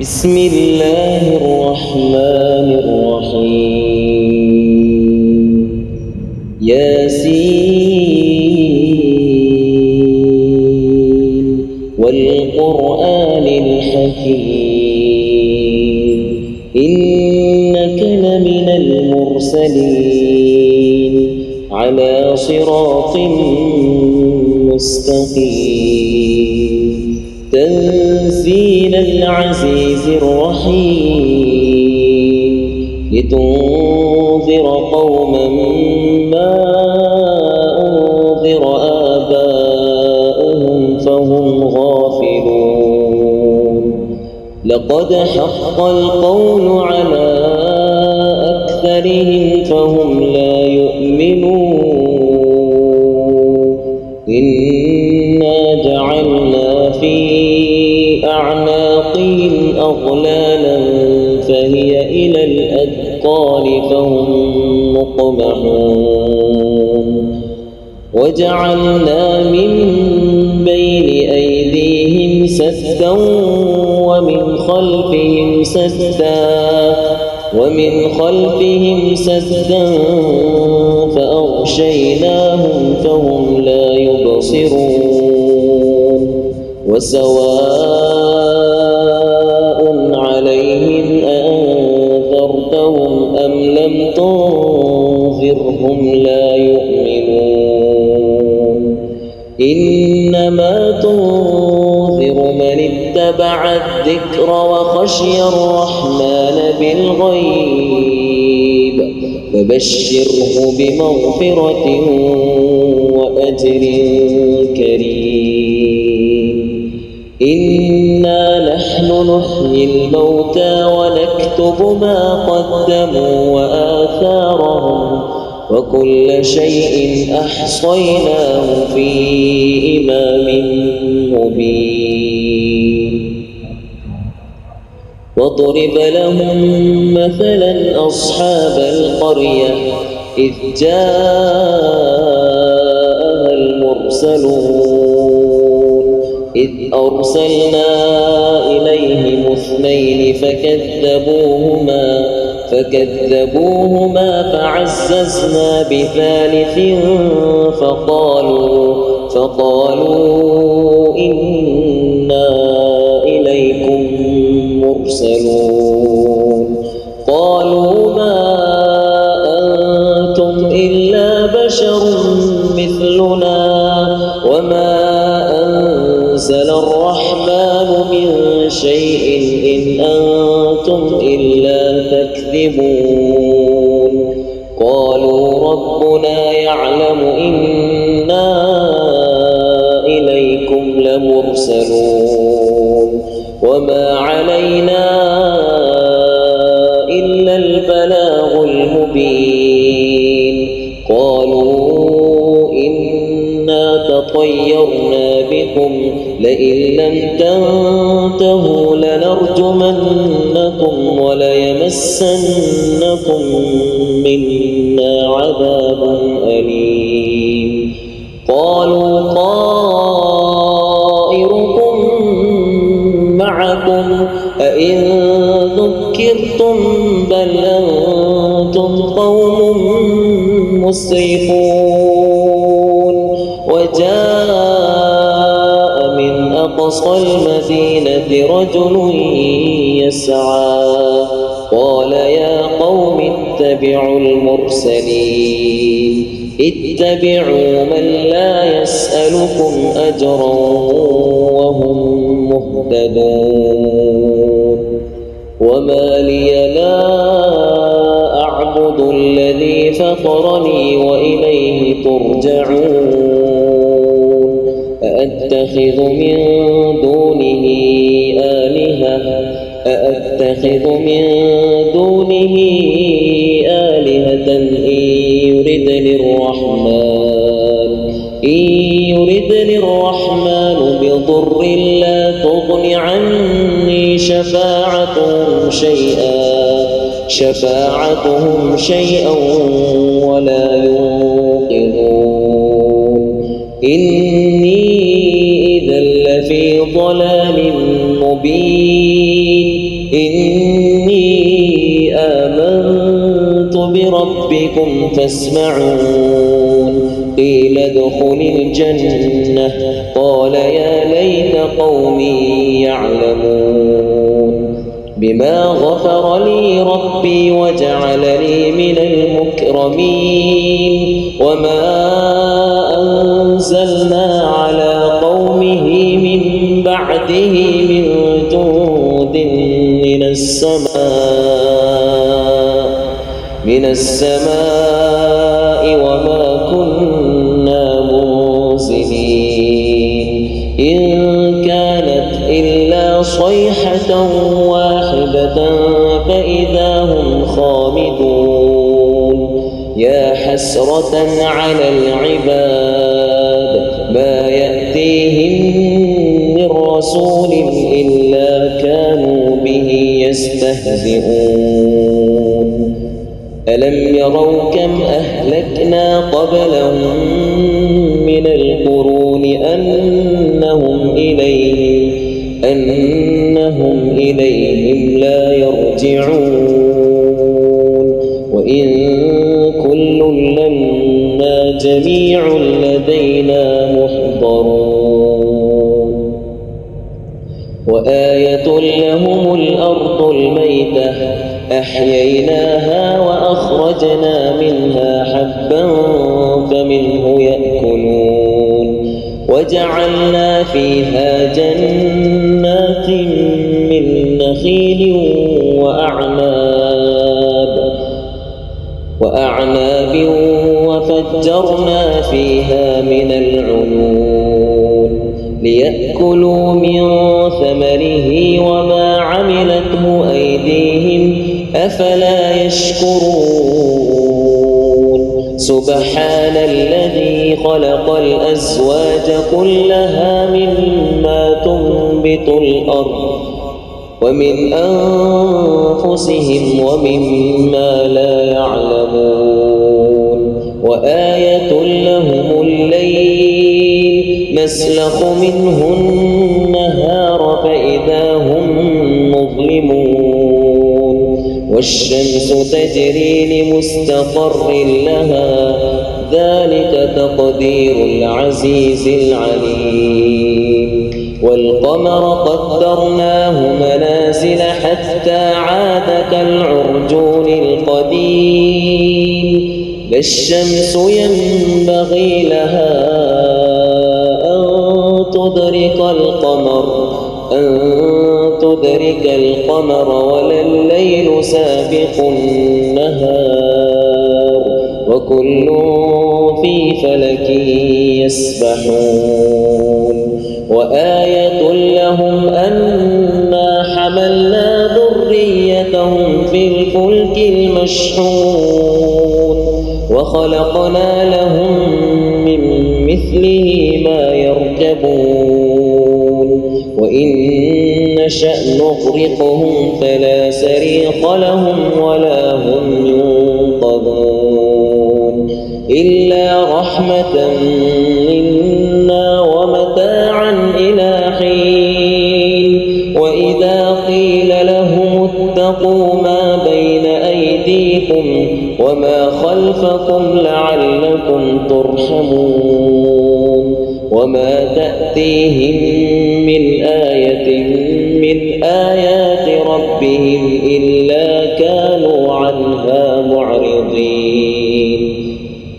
بسم الله الرحمن الرحيم ياسين والقرآن الحكيم إنك لمن المرسلين على صراط مستقيم تنزيل العزيز الرحيم لتنذر قوما ما أنذر آباؤهم فهم غافلون لقد حق القول على أكثرهم فهم لا يؤمنون إنا جعلنا في أعناقهم أغلالا فهي إلى الأذقان فهم مقمحون وجعلنا من بين أيديهم سدا ومن خلفهم سدا فأغشيناهم فهم لا يبصرون وسواء عليهم أأنذرتهم أم لم تنذرهم لا يؤمنون إنما تنذر من اتبع الذكر وخشي الرحمن بالغيب فبشره بمغفرة وأجر كريم إنا نحن نحيي الموتى ونكتب ما قدموا وآثارهم وكل شيء أحصيناه في إمام مبين واضرب لهم مثلا أصحاب القرية إذ جاءها المرسلون إذ أرسلنا إليهم اثنين فكذبوهما فعززنا بثالث فقالوا إنا إليكم مرسلون قالوا ما أنتم إلا بشر مثلنا وما أنزل الرحمن من شيء إن أنتم إلا تكذبون قالوا ربنا يعلم إنا إليكم لمرسلون وما علينا إلا البلاغ المبين قالوا إنا تطيرنا بكم لئن لم تنتهوا لنرجمنكم وليمسنكم منا عذاب أليم قالوا طائركم معكم أئن ذكرتم بل أنتم قوم مسرفون وجاء من أقصى المدينة رجل يسعى قال يا قوم اتبعوا المرسلين اتبعوا من لا يسألكم أجرا وهم مهتدون وما لي لا أعبد الذي فطرني وإليه ترجعون أأتخذ من دونه آلهة إن يردني الرحمن بضر لا تغن عني شفاعتهم شيئا ولا ينقذون إني إذا لفي ضلال مبين فاسمعون قيل ادخل الجنة قال يا ليت قومي يعلمون بما غفر لي ربي وجعلني من المكرمين وما أنزلنا على قومه من بعده من جند من السماء وما كنا منزلين إن كانت إلا صيحة واحدة فإذا هم خامدون يا حسرة على العباد ما يأتيهم من رسول إلا كانوا به يستهزئون ألم يروا كم أهلكنا قبلهم من القرون أنهم إليهم لا يرجعون وإن كل لما جميع لدينا محضرون وآية لهم الأرض الميتة أحييناها وأخرجنا منها حبا فمنه يأكلون وجعلنا فيها جنات من نخيل وأعناب وفجرنا فيها من العيون ليأكلوا من ثمره وما عملته أيديهم أفلا يشكرون سبحان الذي خلق الأزواج كلها مما تنبت الأرض ومن أنفسهم ومما لا يعلمون وآية لهم الليل نسلخ منه النهار فإذا هم مظلمون والشمس تجري لمستقر لها ذلك تقدير العزيز العليم والقمر قدرناه منازل حتى عاد كالعرجون القديم لا الشمس ينبغي لها أن تدرك القمر ولا الليل سابق النهار وكل في فلك يسبحون وآية لهم أنا حملنا ذريتهم في الفلك المشحون وخلقنا لهم من مثله ما يركبون وإن نشأ نغرقهم فلا صريخ لهم ولا هم ينقذون إلا رحمة منا ومتاعا إلى حين وإذا قيل لهم اتقوا ما بين أيديكم وما خلفكم لعلكم ترحمون وما تأتيهم من آية من آيات ربهم إلا كانوا عنها معرضين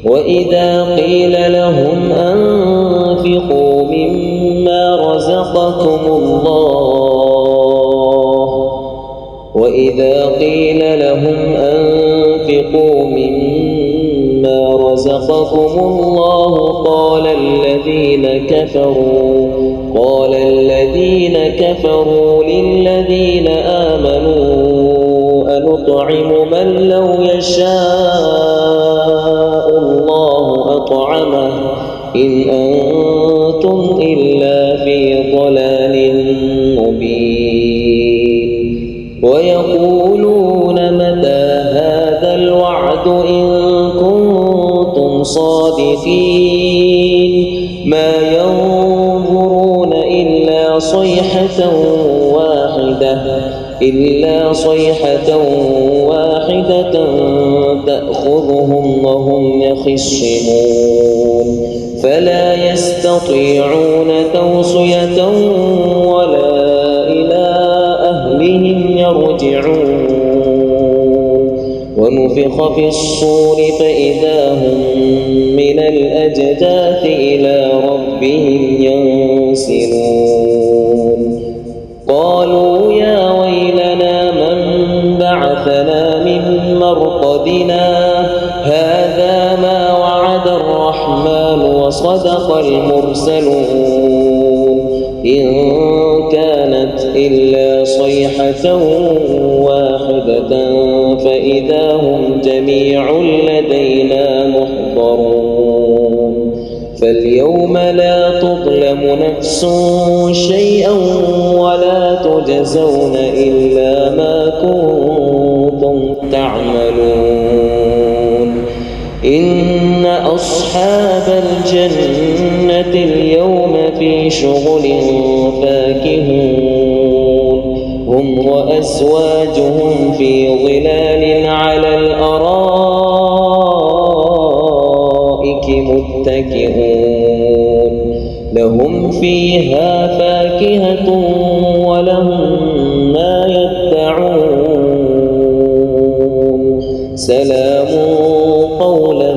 وإذا قيل لهم أنفقوا مما رزقكم الله قال الذين كفروا للذين آمنوا أنطعم من لو يشاء الله أطعمه إن أنتم إلا في ضلال مبين ويقولون متى هذا الوعد إن كنتم صادقين ما ينظرون إلا صيحة واحدة إلا صيحة واحدة تأخذهم وهم يخصمون فلا يستطيعون توصية ولا إلى أهلهم يرجعون ونفخ في الصور فإذا هم من الأجداث إلى ربهم ينسلون قالوا يا ويلنا من بعثنا من مرقدنا هذا ما وعد الرحمن وصدق المرسلون إن كانت إلا صيحة واحدة فإذا هم جميع لدينا محضرون فاليوم لا تظلم نفس شيئا ولا تجزون إلا ما كنتم تعملون إن أصحاب الجنة اليوم في شغل فاكهون هم وأزواجهم في ظلال على الأرائك متكئون لهم فيها فاكهة ولهم ما يدعون سلام قولا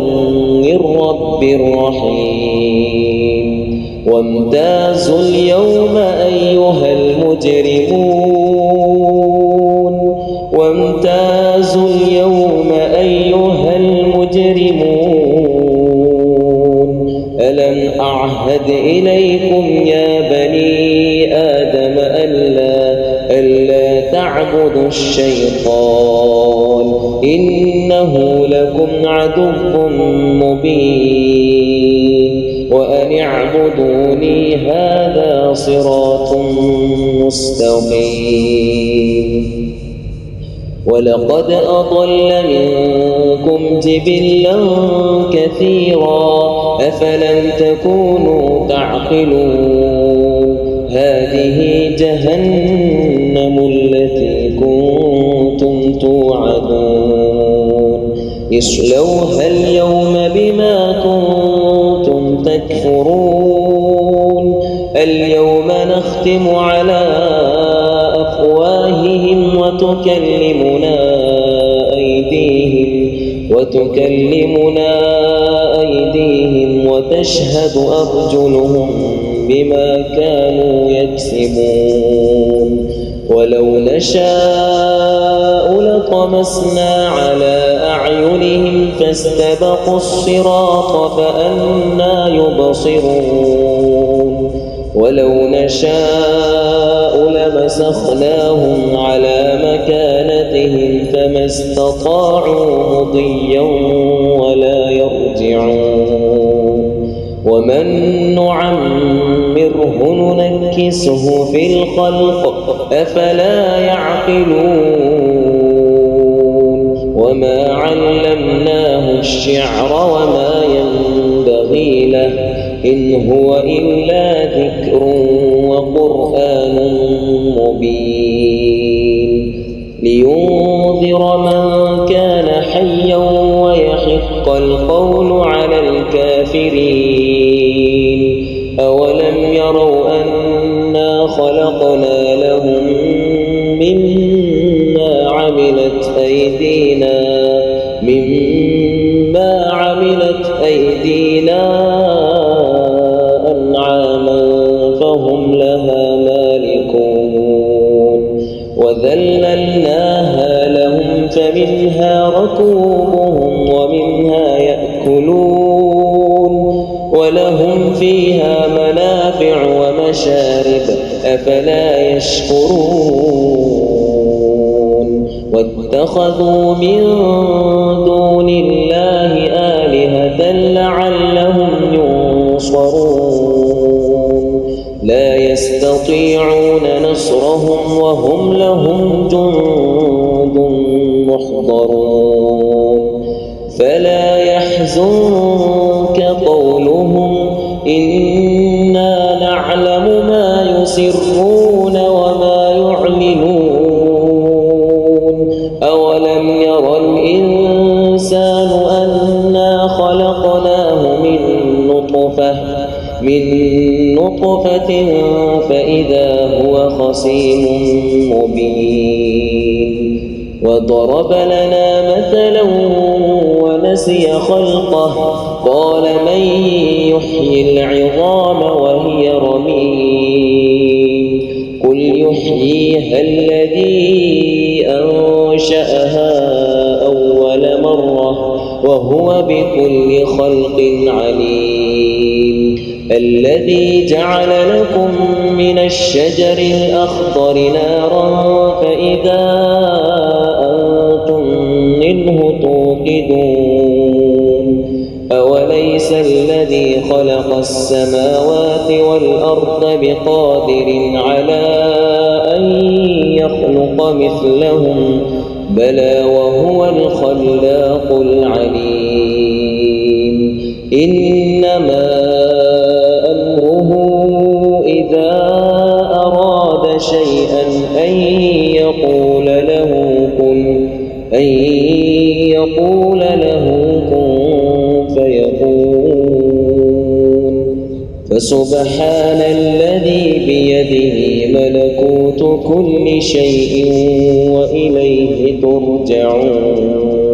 من رب رحيم وامتازوا اليوم أيها المجرمون وامتازوا اليوم أيها المجرمون ألم أعهد إليكم يا بني آدم ألا تعبدوا الشيطان إنه لكم عدو مبين وأن اعبدوني هذا صراط مستقيم ولقد أضل منكم جبلا كثيرا أفلم تكونوا تعقلون هذه جهنم التي كنتم توعدون اصلوها اليوم بما كنتم تكفرون اليوم نختم على أفواههم وتكلمنا أيديهم وتشهد أرجلهم بما كانوا يكسبون ولو نشاء لطمسنا على أعينهم فاستبقوا الصراط فأنى يبصرون ولو نشاء لمسخناهم على مكانتهم فما استطاعوا مضيا ولا يرجعون ومن نعمره ننكسه في الخلق أفلا يعقلون وما علمناه الشعر وما ينبغي له إن هو إلا ذكر وقرآن مبين لينذر من كان حيا ويحق القول على الكافرين أولم يروا أنا خلقنا لهم مما عملت أيدينا أنعاما فهم لها مالكون وذللناها لهم فمنها ركوبهم ومنها يأكلون ولهم فيها منافع ومشارب أفلا يشكرون واتخذوا من دون الله آلهة لعلهم ينصرون لا يستطيعون نصرهم وهم لهم جند محضرون فلا يحزنك قولهم إنا نعلم ما يسرون وما يعلنون نطفة فإذا هو خصيم مبين وضرب لنا مثلا ونسي خلقه قال من يحيي العظام وهي رميم قل يحييها الذي أنشأها أول مرة وهو بكل خلق عليم الذي جعل لكم من الشجر الأخضر نارا فإذا أنتم منه توقدون أوليس الذي خلق السماوات والأرض بقادر على أن يخلق مثلهم بلى وهو الخلاق العليم إنما أمره إذا أراد شيئا أن يقول له كن فيكون فسبحان الذي بيده ملكوت كل شيء وإليه ترجعون